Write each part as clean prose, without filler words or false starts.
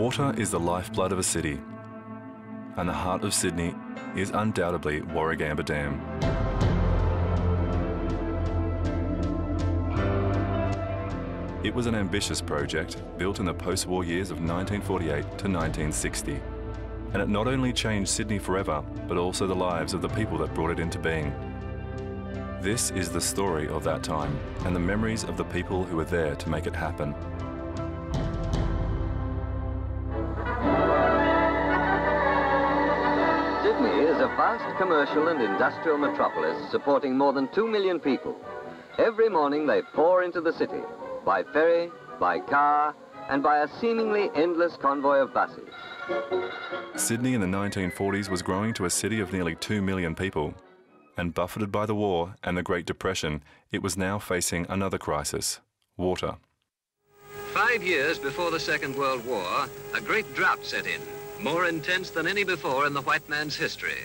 Water is the lifeblood of a city, and the heart of Sydney is undoubtedly Warragamba Dam. It was an ambitious project built in the post-war years of 1948 to 1960, and it not only changed Sydney forever, but also the lives of the people that brought it into being. This is the story of that time and the memories of the people who were there to make it happen. Sydney is a vast commercial and industrial metropolis supporting more than 2 million people. Every morning they pour into the city, by ferry, by car, and by a seemingly endless convoy of buses. Sydney in the 1940s was growing to a city of nearly 2 million people, and buffeted by the war and the Great Depression, it was now facing another crisis: water. 5 years before the Second World War, a great drought set in, more intense than any before in the white man's history.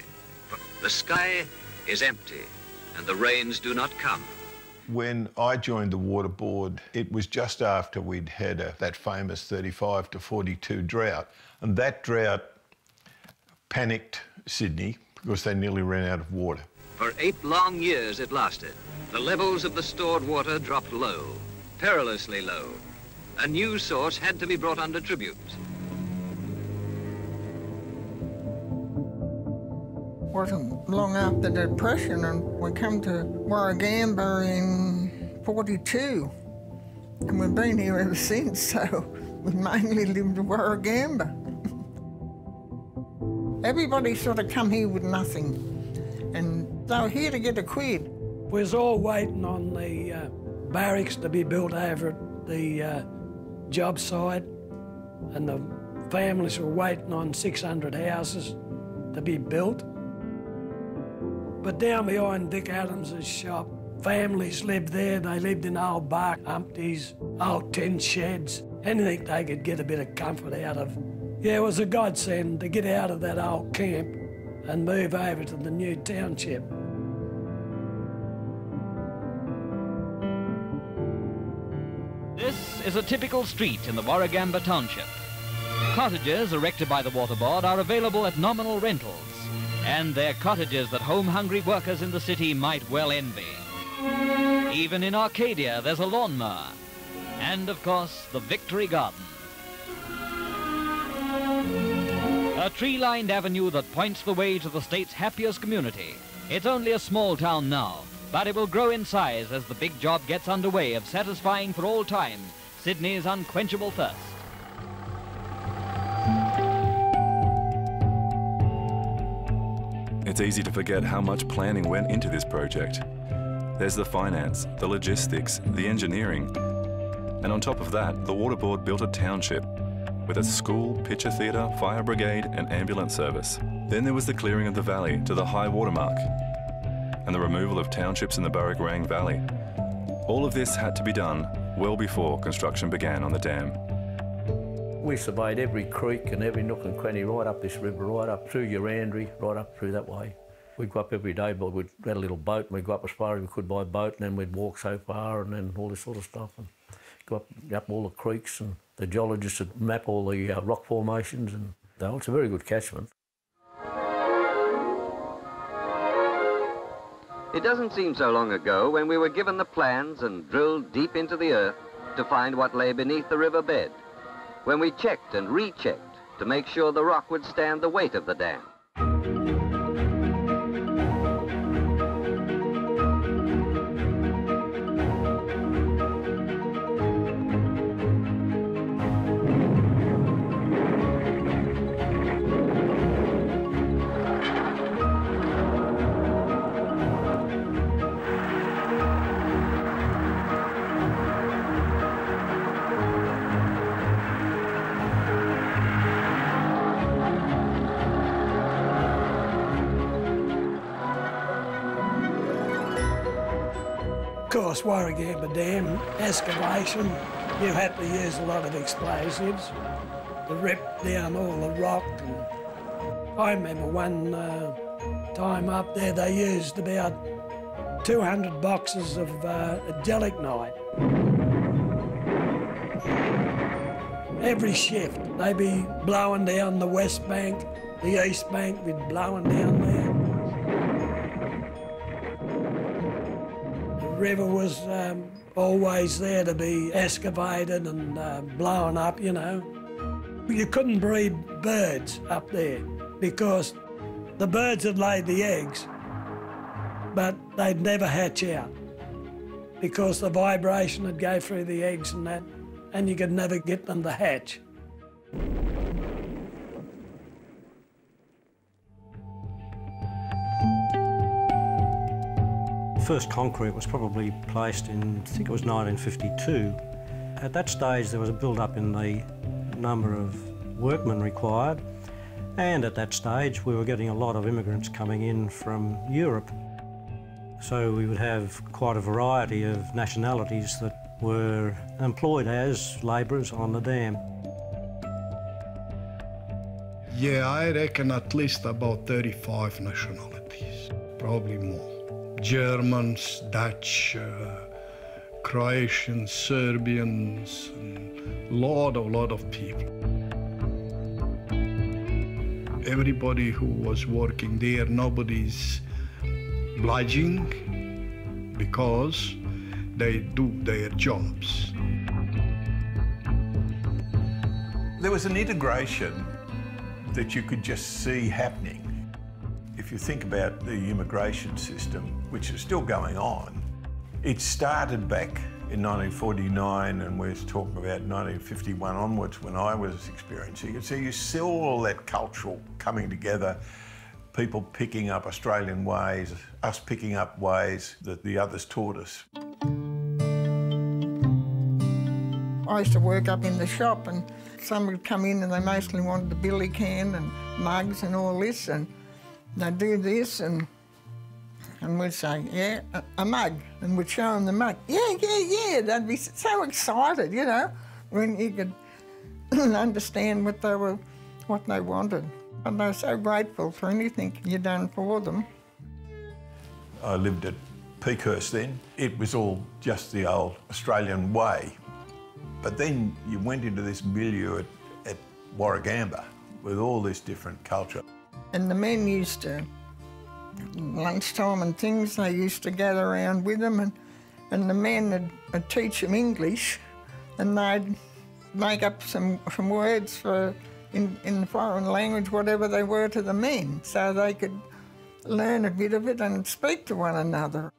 The sky is empty, and the rains do not come. When I joined the Water Board, it was just after we'd had that famous 35 to 42 drought. And that drought panicked Sydney because they nearly ran out of water. For 8 long years it lasted. The levels of the stored water dropped low, perilously low. A new source had to be brought under tribute. Wasn't long after the Depression, and we come to Warragamba in 42, and we've been here ever since, so we mainly lived in Warragamba. Everybody sort of come here with nothing, and they were here to get a quid. We was all waiting on the barracks to be built over at the job site, and the families were waiting on 600 houses to be built. But down behind Dick Adams's shop, families lived there. They lived in old bark humpties, old tin sheds, anything they could get a bit of comfort out of. Yeah, it was a godsend to get out of that old camp and move over to the new township. This is a typical street in the Warragamba township. Cottages erected by the Water Board are available at nominal rentals, and they're cottages that home-hungry workers in the city might well envy. Even in Arcadia, there's a lawnmower, and of course, the Victory Garden. A tree-lined avenue that points the way to the state's happiest community. It's only a small town now, but it will grow in size as the big job gets underway of satisfying for all time Sydney's unquenchable thirst. It's easy to forget how much planning went into this project. There's the finance, the logistics, the engineering, and on top of that, the Water Board built a township with a school, picture theatre, fire brigade and ambulance service. Then there was the clearing of the valley to the high water mark and the removal of townships in the Burragorang Valley. All of this had to be done well before construction began on the dam. We surveyed every creek and every nook and cranny right up this river, right up through Urandry, right up through that way. We'd go up every day, but we'd had a little boat and we'd go up as far as we could by boat, and then we'd walk so far and then all this sort of stuff. And go up all the creeks, and the geologists would map all the rock formations, and it's a very good catchment. It doesn't seem so long ago when we were given the plans and drilled deep into the earth to find what lay beneath the riverbed, when we checked and rechecked to make sure the rock would stand the weight of the dam. Of course, Warragamba Dam excavation, you had to use a lot of explosives to rip down all the rock. And I remember one time up there they used about 200 boxes of gelignite. Every shift, they'd be blowing down the west bank, the east bank, be blowing down there. The river was always there to be excavated and blown up, you know. You couldn't breed birds up there because the birds had laid the eggs, but they'd never hatch out because the vibration would go through the eggs and that, and you could never get them to hatch. First concrete was probably placed in, I think it was 1952. At that stage there was a build-up in the number of workmen required, and at that stage we were getting a lot of immigrants coming in from Europe. So we would have quite a variety of nationalities that were employed as labourers on the dam. Yeah, I reckon at least about 35 nationalities, probably more. Germans, Dutch, Croatians, Serbians, and a lot of people. Everybody who was working there, nobody's obliging because they do their jobs. There was an integration that you could just see happening. If you think about the immigration system, which is still going on, it started back in 1949 and we're talking about 1951 onwards when I was experiencing it. So you see all that cultural coming together, people picking up Australian ways, us picking up ways that the others taught us. I used to work up in the shop and some would come in and they mostly wanted the billy can and mugs and all this, and they'd do this and we'd say, yeah, a mug, and we'd show them the mug. Yeah, they'd be so excited, you know, when you could understand what they wanted. And they were so grateful for anything you done for them. I lived at Peakhurst then. It was all just the old Australian way. But then you went into this milieu at Warragamba with all this different culture. And the men used to, lunchtime and things, they used to gather around with them and the men would teach them English and they'd make up some words for in the foreign language, whatever they were to the men, so they could learn a bit of it and speak to one another.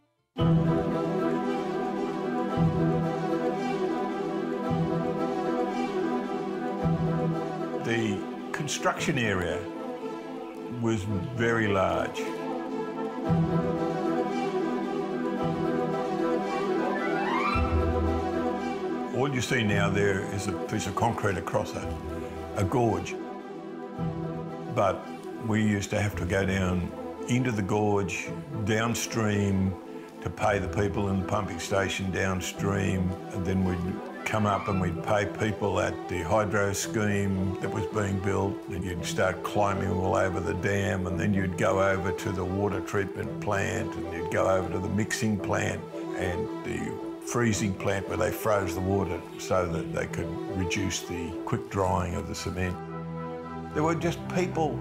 The construction area was very large. All you see now there is a piece of concrete across a gorge. But we used to have to go down into the gorge, downstream, to pay the people in the pumping station downstream, and then we'd come up and we'd pay people at the hydro scheme that was being built, and you'd start climbing all over the dam, and then you'd go over to the water treatment plant, and you'd go over to the mixing plant and the freezing plant where they froze the water so that they could reduce the quick drying of the cement. There were just people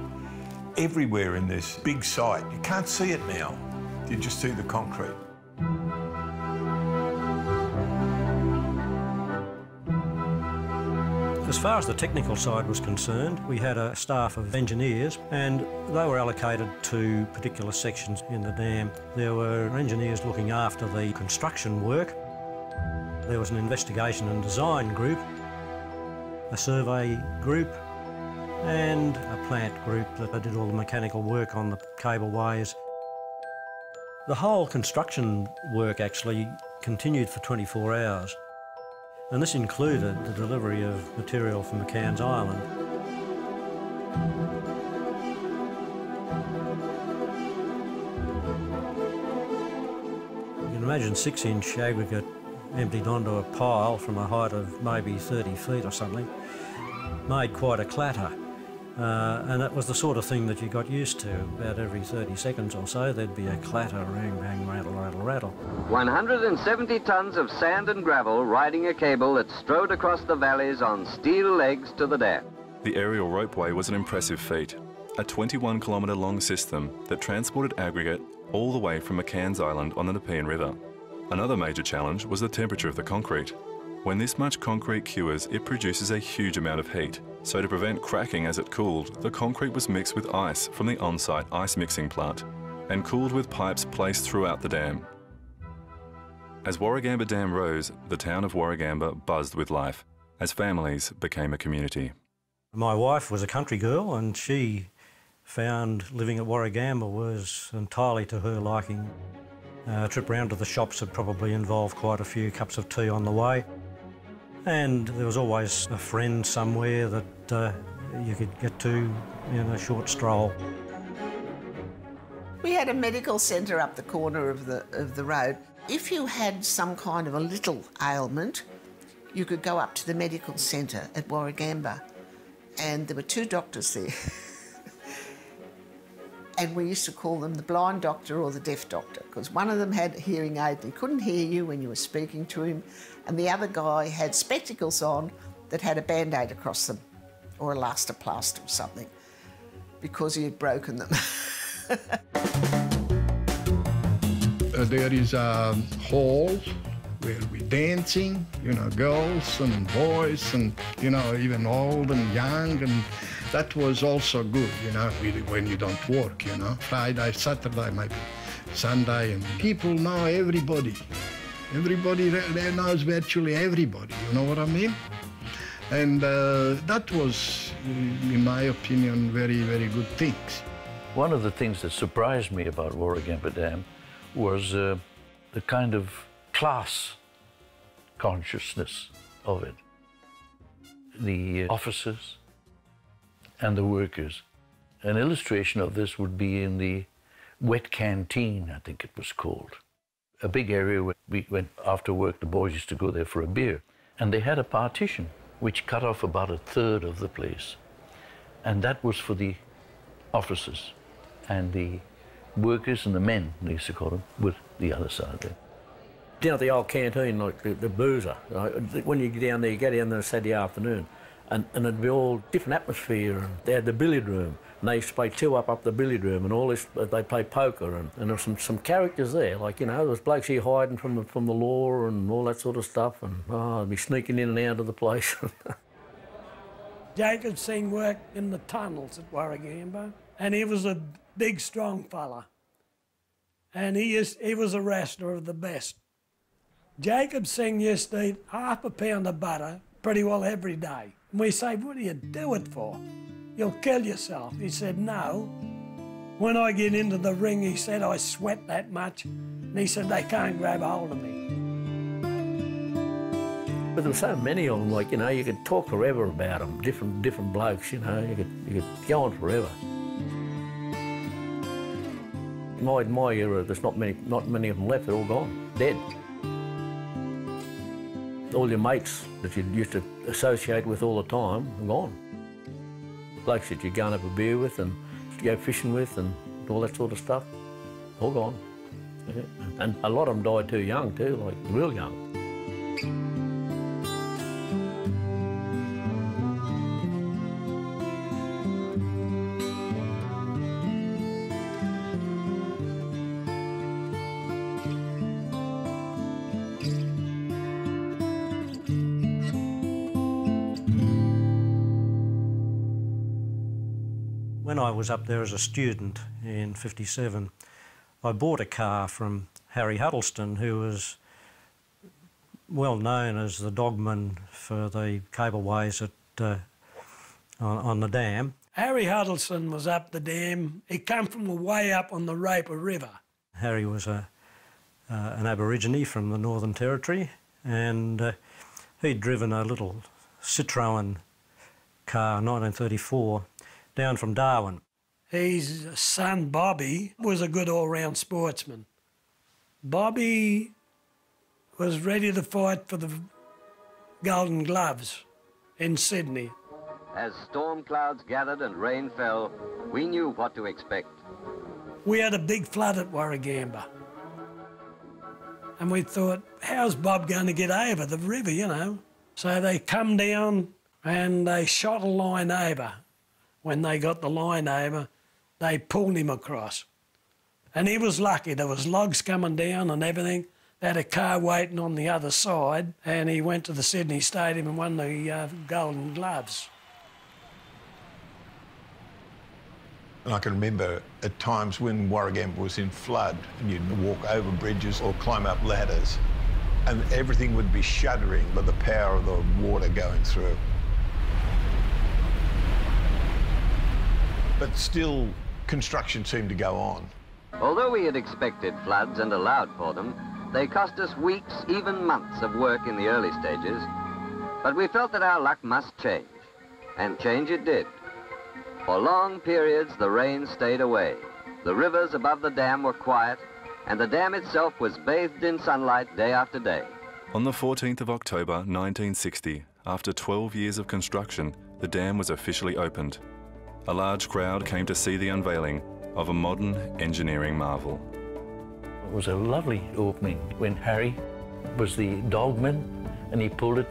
everywhere in this big site. You can't see it now. You just see the concrete. As far as the technical side was concerned, we had a staff of engineers and they were allocated to particular sections in the dam. There were engineers looking after the construction work. There was an investigation and design group, a survey group and a plant group that did all the mechanical work on the cableways. The whole construction work actually continued for 24 hours. And this included the delivery of material from McCann's Island. You can imagine 6-inch aggregate emptied onto a pile from a height of maybe 30 feet or something, made quite a clatter. And that was the sort of thing that you got used to. About every 30 seconds or so, there'd be a clatter, rang, bang, rattle, rattle, rattle. 170 tons of sand and gravel riding a cable that strode across the valleys on steel legs to the dam. The aerial ropeway was an impressive feat, a 21-kilometre long system that transported aggregate all the way from McCann's Island on the Nepean River. Another major challenge was the temperature of the concrete. When this much concrete cures, it produces a huge amount of heat. So to prevent cracking as it cooled, the concrete was mixed with ice from the on-site ice mixing plant and cooled with pipes placed throughout the dam. As Warragamba Dam rose, the town of Warragamba buzzed with life as families became a community. My wife was a country girl and she found living at Warragamba was entirely to her liking. A trip round to the shops had probably involved quite a few cups of tea on the way. And there was always a friend somewhere that you could get to in a short stroll. We had a medical centre up the corner of the road. If you had some kind of a little ailment, you could go up to the medical centre at Warragamba, and there were 2 doctors there. And we used to call them the blind doctor or the deaf doctor, because one of them had a hearing aid and he couldn't hear you when you were speaking to him, and the other guy had spectacles on that had a band-aid across them, or a elastoplast or something, because he had broken them. There is a hall where we're dancing, you know, girls and boys and, you know, even old and young, and that was also good, you know, when you don't work, you know. Friday, Saturday, maybe Sunday, and people know everybody. Everybody there knows virtually everybody, you know what I mean? And that was, in my opinion, very, very good things. One of the things that surprised me about Warragamba Dam was the kind of class consciousness of it. The officers and the workers. An illustration of this would be in the wet canteen, I think it was called. A big area where we went after work, the boys used to go there for a beer. And they had a partition which cut off about 1/3 of the place. And that was for the officers. And the workers and the men, they used to call them, with the other side there. Down at the old canteen, like the boozer, when you get down there, you go down there on Saturday afternoon, and it'd be all different atmosphere. And they had the billiard room, and they used to play 2 up the billiard room, and all this, they play poker, and there were some characters there, like, you know, there was blokes here hiding from the law and all that sort of stuff, and they'd be sneaking in and out of the place. Jacob Singh worked in the tunnels at Warragamba, and he was a big, strong fella, and he was a wrestler of the best. Jacob Singh used to eat 1/2 pound of butter pretty well every day. And we say, what do you do it for? You'll kill yourself. He said, no. When I get into the ring, he said, I sweat that much. And he said, they can't grab hold of me. But there were so many of them, like, you know, you could talk forever about them, different blokes, you know, you could go on forever. In my era, there's not many of them left, they're all gone, dead. All your mates that you used to associate with all the time are gone. Blokes that you go and have a beer with and go fishing with and all that sort of stuff, all gone. Yeah. And a lot of them died too young too, like real young. When I was up there as a student in '57, I bought a car from Harry Huddleston, who was well known as the dogman for the cableways on the dam. Harry Huddleston was up the dam. He came from way up on the Raper River. Harry was an Aborigine from the Northern Territory, and he'd driven a little Citroen car, 1934, down from Darwin. His son, Bobby, was a good all-round sportsman. Bobby was ready to fight for the Golden Gloves in Sydney. As storm clouds gathered and rain fell, we knew what to expect. We had a big flood at Warragamba. And we thought, how's Bob going to get over the river, you know? So they come down and they shot a line over. When they got the line over, they pulled him across. And he was lucky. There was logs coming down and everything. They had a car waiting on the other side, and he went to the Sydney Stadium and won the Golden Gloves. And I can remember at times when Warragamba was in flood and you'd walk over bridges or climb up ladders and everything would be shuddering by the power of the water going through. But still, construction seemed to go on. Although we had expected floods and allowed for them, they cost us weeks, even months of work in the early stages. But we felt that our luck must change, and change it did. For long periods, the rain stayed away. The rivers above the dam were quiet, and the dam itself was bathed in sunlight day after day. On the 14th of October 1960, after 12 years of construction, the dam was officially opened. A large crowd came to see the unveiling of a modern engineering marvel. It was a lovely opening when Harry was the dogman and he pulled it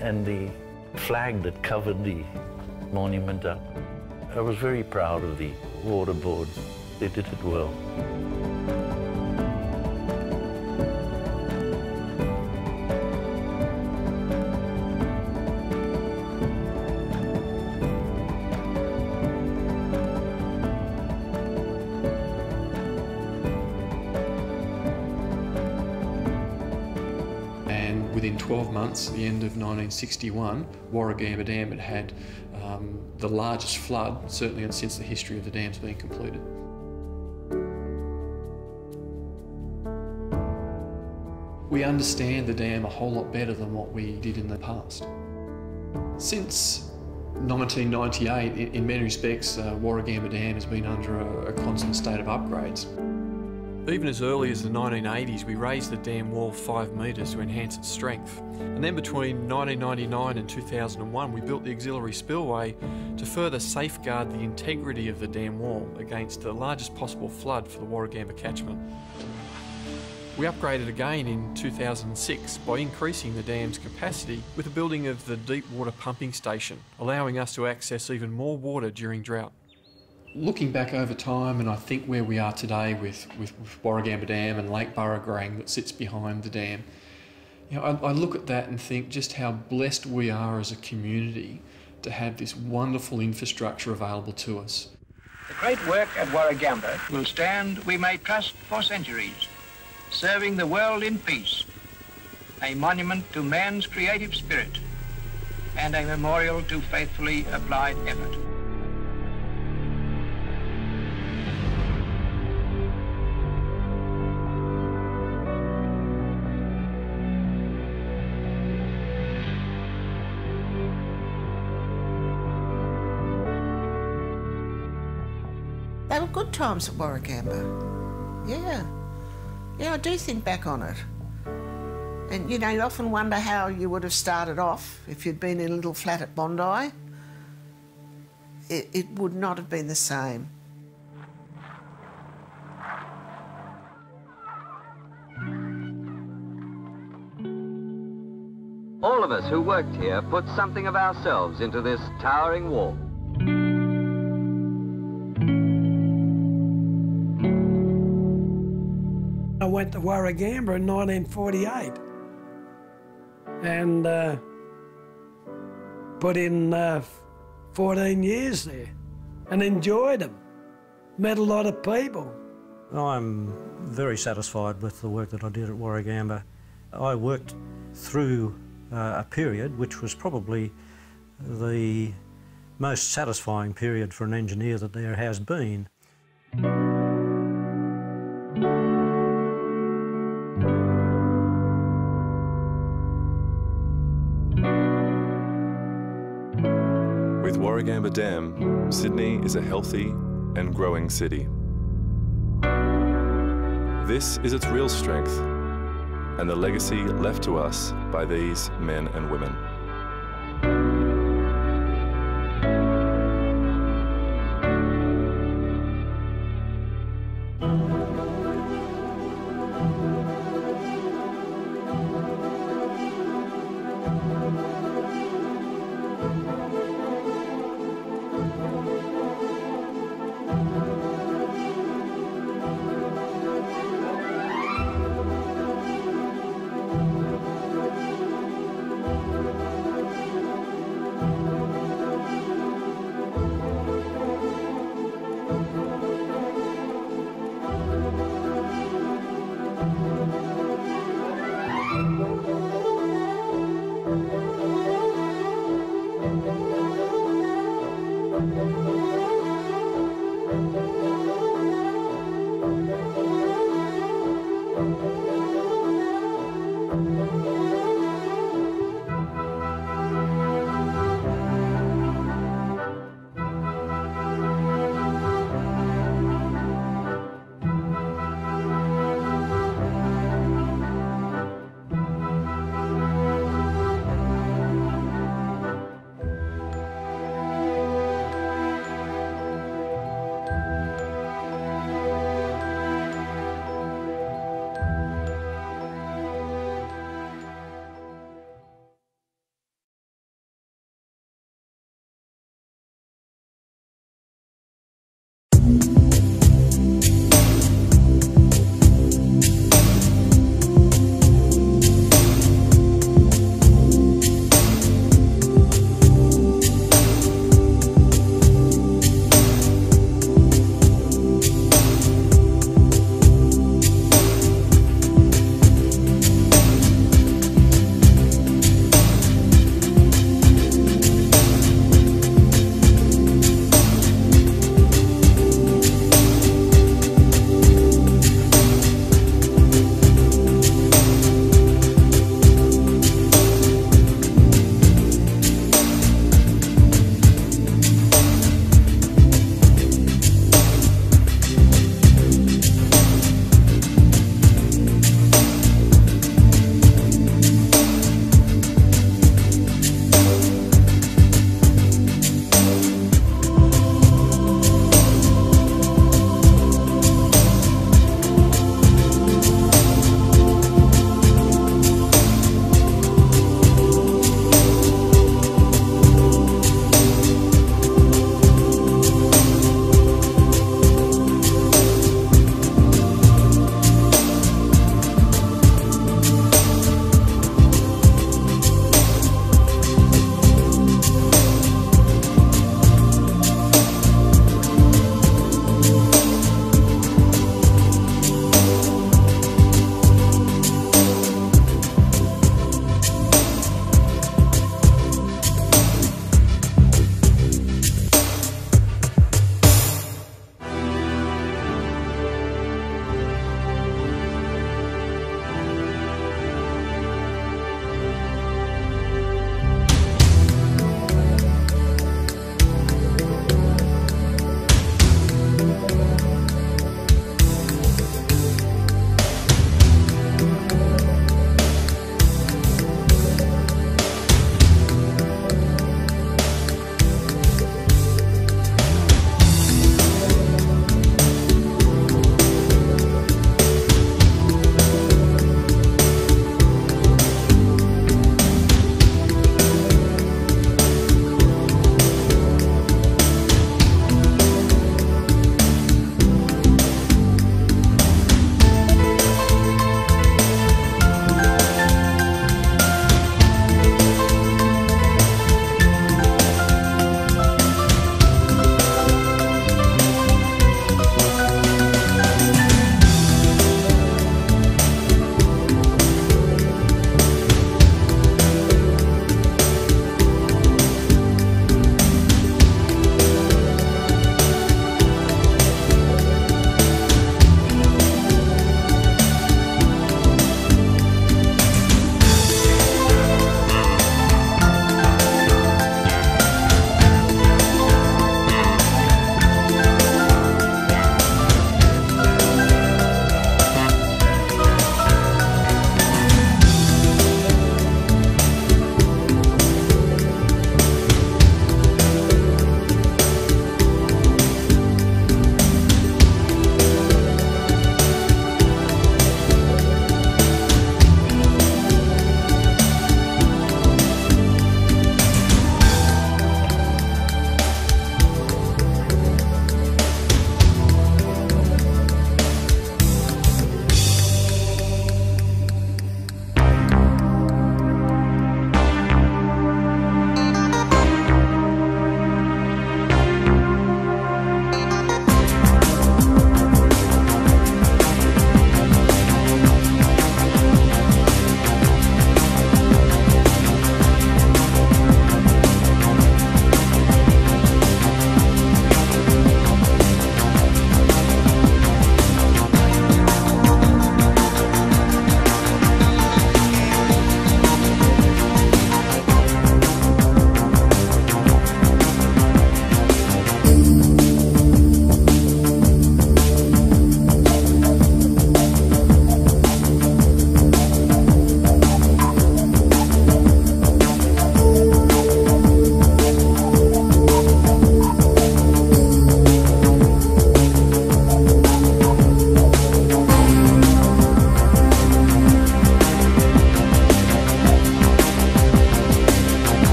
and the flag that covered the monument up. I was very proud of the water board. They did it well. Within 12 months, at the end of 1961, Warragamba Dam had the largest flood, certainly since the history of the dam's been completed. We understand the dam a whole lot better than what we did in the past. Since 1998, in many respects, Warragamba Dam has been under a constant state of upgrades. Even as early as the 1980s, we raised the dam wall 5 metres to enhance its strength. And then between 1999 and 2001, we built the auxiliary spillway to further safeguard the integrity of the dam wall against the largest possible flood for the Warragamba catchment. We upgraded again in 2006 by increasing the dam's capacity with the building of the deep water pumping station, allowing us to access even more water during drought. Looking back over time, and I think where we are today with Warragamba Dam and Lake Burragorang that sits behind the dam, you know, I look at that and think just how blessed we are as a community to have this wonderful infrastructure available to us. The great work at Warragamba will stand, we may trust, for centuries, serving the world in peace, a monument to man's creative spirit, and a memorial to faithfully applied effort. They were good times at Warragamba. Yeah. Yeah, I do think back on it. And, you know, you often wonder how you would have started off if you'd been in a little flat at Bondi. It would not have been the same. All of us who worked here put something of ourselves into this towering wall. I went to Warragamba in 1948 and put in 14 years there and enjoyed them. Met a lot of people. I'm very satisfied with the work that I did at Warragamba. I worked through a period which was probably the most satisfying period for an engineer that there has been. With Warragamba Dam, Sydney is a healthy and growing city. This is its real strength and the legacy left to us by these men and women.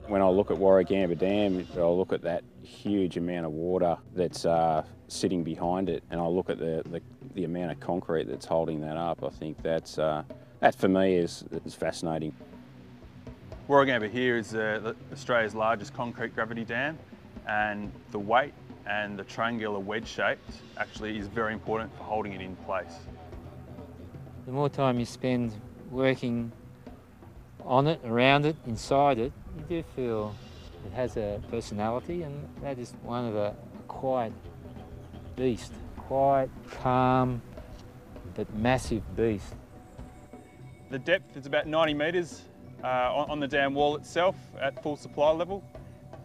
When I look at Warragamba Dam, I look at that huge amount of water that's sitting behind it, and I look at the amount of concrete that's holding that up. I think that for me is fascinating. Warragamba here is Australia's largest concrete gravity dam, and the weight and the triangular wedge shape actually is very important for holding it in place. The more time you spend working on it, around it, inside it, you do feel it has a personality, and that is one of a quiet beast. Quiet, calm, but massive beast. The depth is about 90 metres on the dam wall itself at full supply level.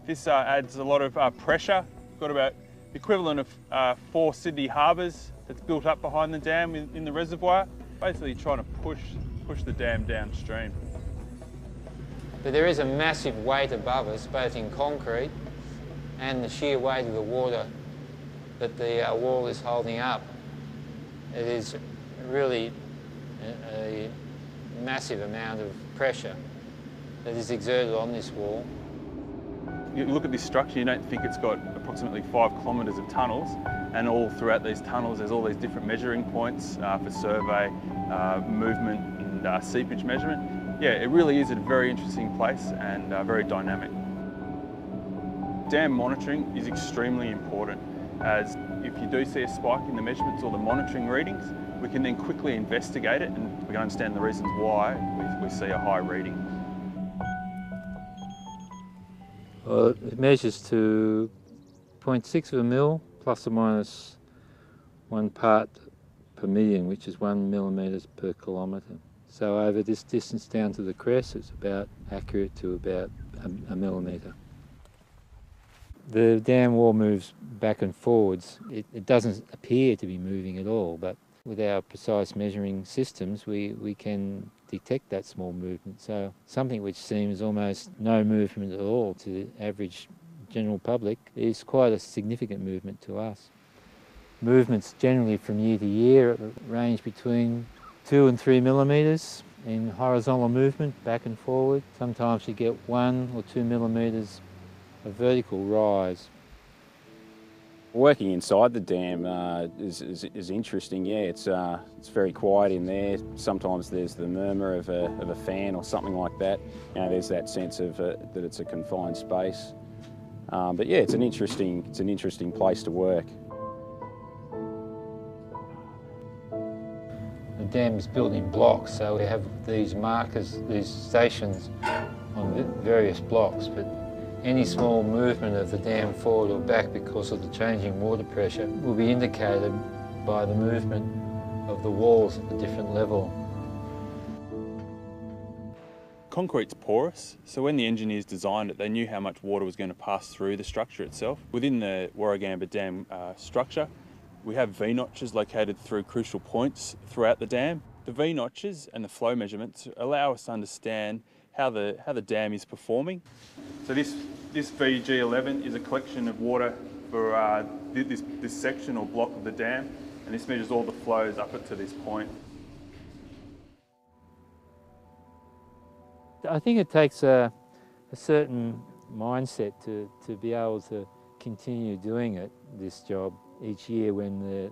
This adds a lot of pressure. We've got about the equivalent of 4 Sydney Harbours that's built up behind the dam in the reservoir, basically trying to push the dam downstream. But there is a massive weight above us, both in concrete and the sheer weight of the water that the wall is holding up. It is really a massive amount of pressure that is exerted on this wall. You look at this structure, you don't think it's got approximately 5 kilometres of tunnels, and all throughout these tunnels there's all these different measuring points for survey, movement and seepage measurement. Yeah, it really is a very interesting place and very dynamic. Dam monitoring is extremely important, as if you do see a spike in the measurements or the monitoring readings, we can then quickly investigate it and we can understand the reasons why we see a high reading. Well, it measures to 0.6 of a mil, plus or minus 1 part per million, which is 1 millimetres per kilometre. So over this distance down to the crest, it's about accurate to about a millimetre. The dam wall moves back and forwards. It doesn't appear to be moving at all, but with our precise measuring systems, we can detect that small movement. So something which seems almost no movement at all to the average general public is quite a significant movement to us. Movements generally from year to year range between 2 and 3 millimetres in horizontal movement, back and forward. Sometimes you get 1 or 2 millimetres of vertical rise. Working inside the dam is interesting. Yeah, it's very quiet in there. Sometimes there's the murmur of a fan or something like that. You know, there's that sense of that it's a confined space. But yeah, it's an interesting place to work. The dam is built in blocks, so we have these markers, these stations on various blocks, but any small movement of the dam forward or back because of the changing water pressure will be indicated by the movement of the walls at a different level. Concrete's porous, so when the engineers designed it, they knew how much water was going to pass through the structure itself. Within the Warragamba Dam structure, we have V-notches located through crucial points throughout the dam. The V-notches and the flow measurements allow us to understand how the dam is performing. So this VG11 is a collection of water for this section or block of the dam, and this measures all the flows up to this point. I think it takes a certain mindset to be able to continue doing this job each year when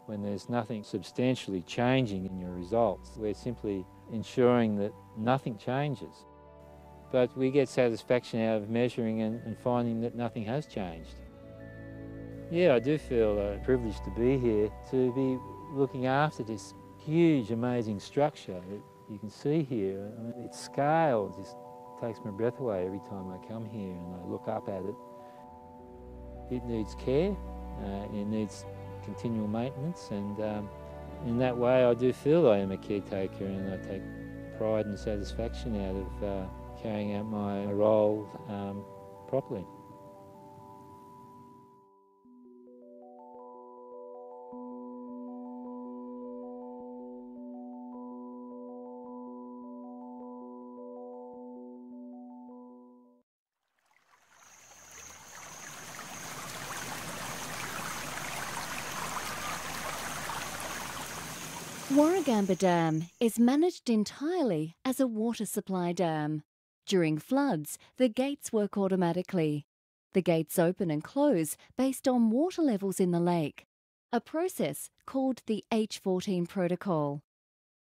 there's nothing substantially changing in your results. We're simply ensuring that nothing changes. But we get satisfaction out of measuring and finding that nothing has changed. Yeah, I do feel privileged to be here, to be looking after this huge, amazing structure that you can see here. I mean, its scale just takes my breath away every time I come here and I look up at it. It needs care. It needs continual maintenance, and in that way I do feel I am a caretaker, and I take pride and satisfaction out of carrying out my role properly. Warragamba Dam is managed entirely as a water supply dam. During floods, the gates work automatically. The gates open and close based on water levels in the lake, a process called the H14 protocol.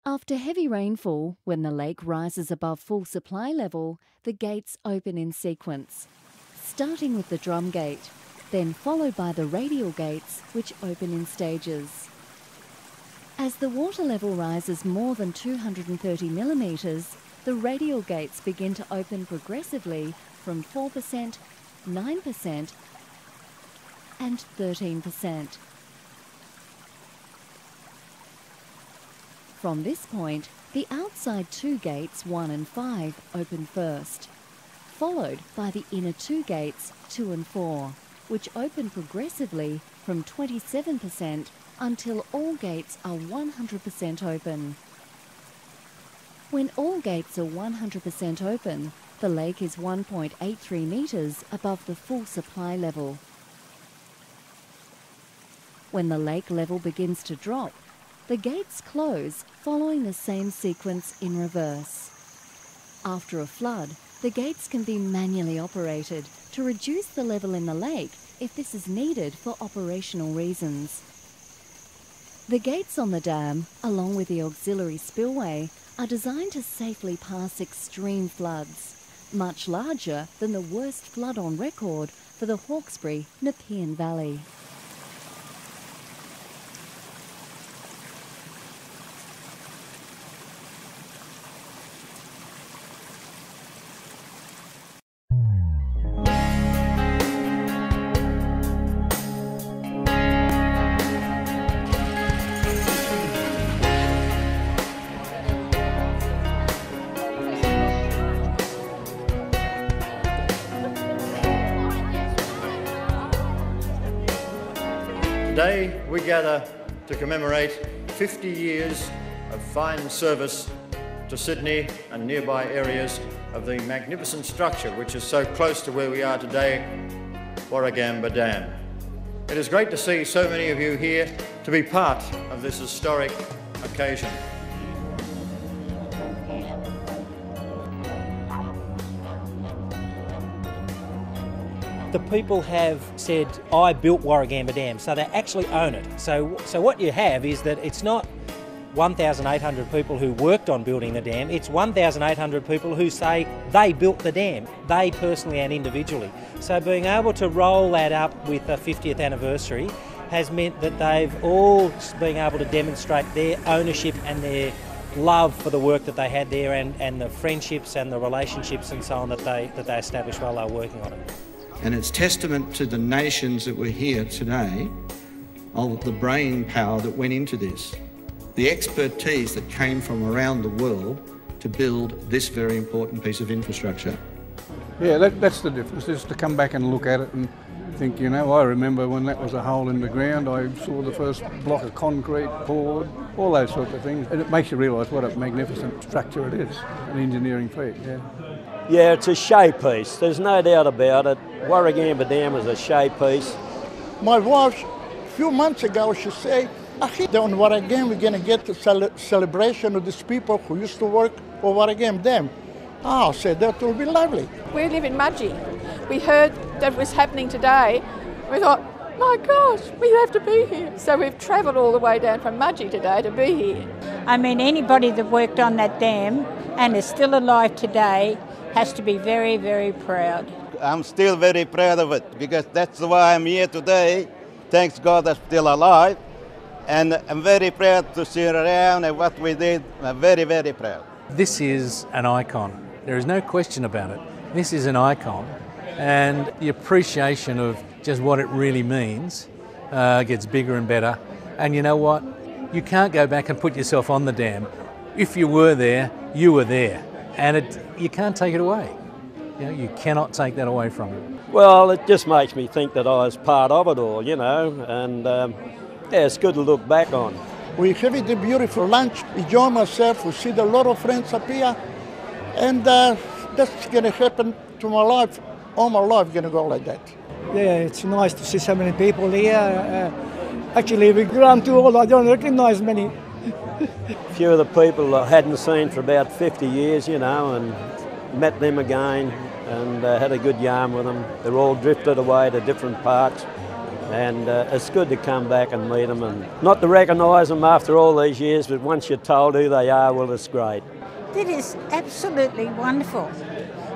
After heavy rainfall, when the lake rises above full supply level, the gates open in sequence, starting with the drum gate, then followed by the radial gates, which open in stages. As the water level rises more than 230 millimetres, the radial gates begin to open progressively from 4%, 9% and 13%. From this point, the outside two gates, 1 and 5, open first, followed by the inner two gates, 2 and 4, which open progressively from 27% until all gates are 100% open. When all gates are 100% open, the lake is 1.83 metres above the full supply level. When the lake level begins to drop, the gates close, following the same sequence in reverse. After a flood, the gates can be manually operated to reduce the level in the lake if this is needed for operational reasons. The gates on the dam, along with the auxiliary spillway, are designed to safely pass extreme floods, much larger than the worst flood on record for the Hawkesbury-Nepean Valley. Today we gather to commemorate 50 years of fine service to Sydney and nearby areas of the magnificent structure which is so close to where we are today, Warragamba Dam. It is great to see so many of you here to be part of this historic occasion. The people have said, I built Warragamba Dam, so they actually own it. So what you have is that it's not 1,800 people who worked on building the dam, it's 1,800 people who say they built the dam, they personally and individually. So being able to roll that up with the 50th anniversary has meant that they've all been able to demonstrate their ownership and their love for the work that they had there and the friendships and the relationships and so on that they established while they were working on it. And it's testament to the nations that were here today of the brain power that went into this, the expertise that came from around the world to build this very important piece of infrastructure. Yeah, that's the difference, is to come back and look at it and think, you know, I remember when that was a hole in the ground, I saw the first block of concrete poured, all those sorts of things. And it makes you realise what a magnificent structure it is, an engineering feat, yeah. Yeah, it's a showpiece, there's no doubt about it. Warragamba Dam is a showpiece. My wife, a few months ago, she said, I think on Warragamba we're going to get a celebration of these people who used to work for Warragamba Dam. I said, that will be lovely. We live in Mudgee. We heard that was happening today. We thought, my gosh, we have to be here. So we've travelled all the way down from Mudgee today to be here. I mean, anybody that worked on that dam and is still alive today has to be very, very proud. I'm still very proud of it because that's why I'm here today. Thanks God I'm still alive. And I'm very proud to see around and what we did. I'm very, very proud. This is an icon. There is no question about it. This is an icon. And the appreciation of just what it really means gets bigger and better. And you know what? You can't go back and put yourself on the dam. If you were there, you were there. And you can't take it away. You know, you cannot take that away from you. Well, it just makes me think that I was part of it all, you know, and yeah, it's good to look back on. We have a beautiful lunch, enjoy myself, we see a lot of friends up here, and that's going to happen to my life. All my life going to go like that. Yeah, it's nice to see so many people here. Actually, we run to all, I don't recognise many. A few of the people I hadn't seen for about 50 years, you know, and met them again and had a good yarn with them. They're all drifted away to different parts, and it's good to come back and meet them, and not to recognise them after all these years, but once you're told who they are, well, it's great. It is absolutely wonderful.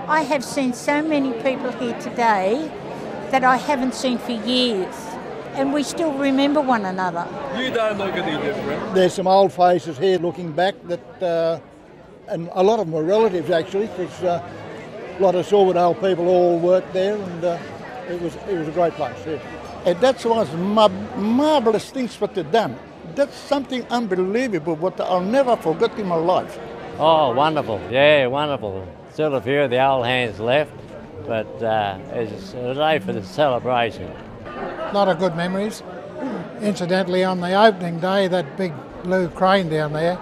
I have seen so many people here today that I haven't seen for years, and we still remember one another. You don't look any different. There's some old faces here looking back that, and a lot of them are relatives actually, because a lot of Silverdale people all worked there, and it was a great place. Yeah. And that was marvellous things what they done. That's something unbelievable, what I'll never forget in my life. Oh, wonderful. Yeah, wonderful. Still a few of the old hands left, but it's a day for the celebration. A lot of good memories. Incidentally, on the opening day, that big blue crane down there,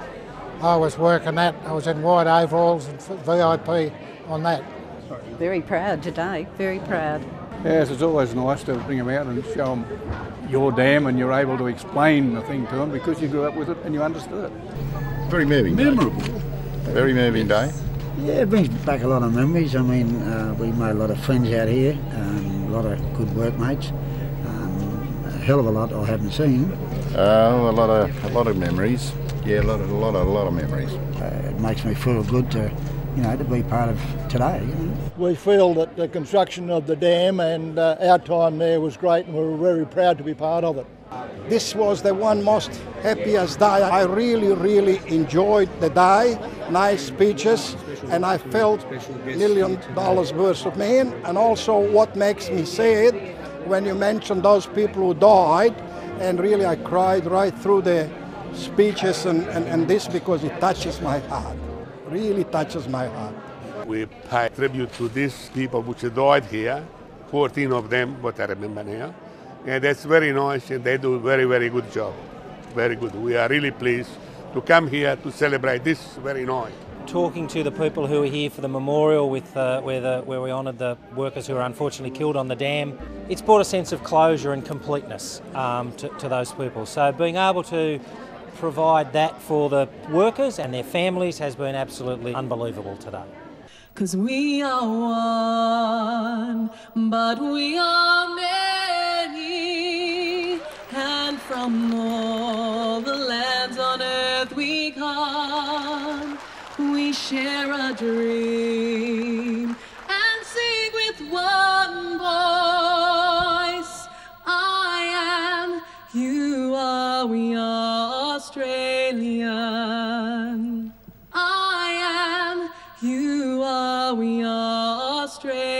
I was working that. I was in white overalls and VIP on that. Very proud today, very proud. Yes, it's always nice to bring them out and show them your dam, and you're able to explain the thing to them because you grew up with it and you understood it. Very moving. Memorable. Very moving day. Yeah, it brings back a lot of memories. I mean, we made a lot of friends out here, a lot of good workmates. A hell of a lot I haven't seen. A lot of memories. Yeah, a lot of memories. It makes me feel good to, to be part of today. We feel that the construction of the dam and our time there was great, and we're very proud to be part of it. This was the one most happiest day. I really enjoyed the day, nice speeches, and I felt $1 million worth of man. And also what makes me sad, when you mentioned those people who died, and really I cried right through the speeches and this, because it touches my heart, really touches my heart. We pay tribute to these people which died here, 14 of them, what I remember now. And that's very nice, and they do a very good job. Very good. We are really pleased to come here to celebrate this very nice. Talking to the people who were here for the memorial with where we honoured the workers who were unfortunately killed on the dam, it's brought a sense of closure and completeness to those people. So being able to provide that for the workers and their families has been absolutely unbelievable today. 'Cause we are one, but we are many, and from all the lands on earth we come, we share a dream and sing with one voice. I am, you are, we are Australian. I am, you are, we are Australian.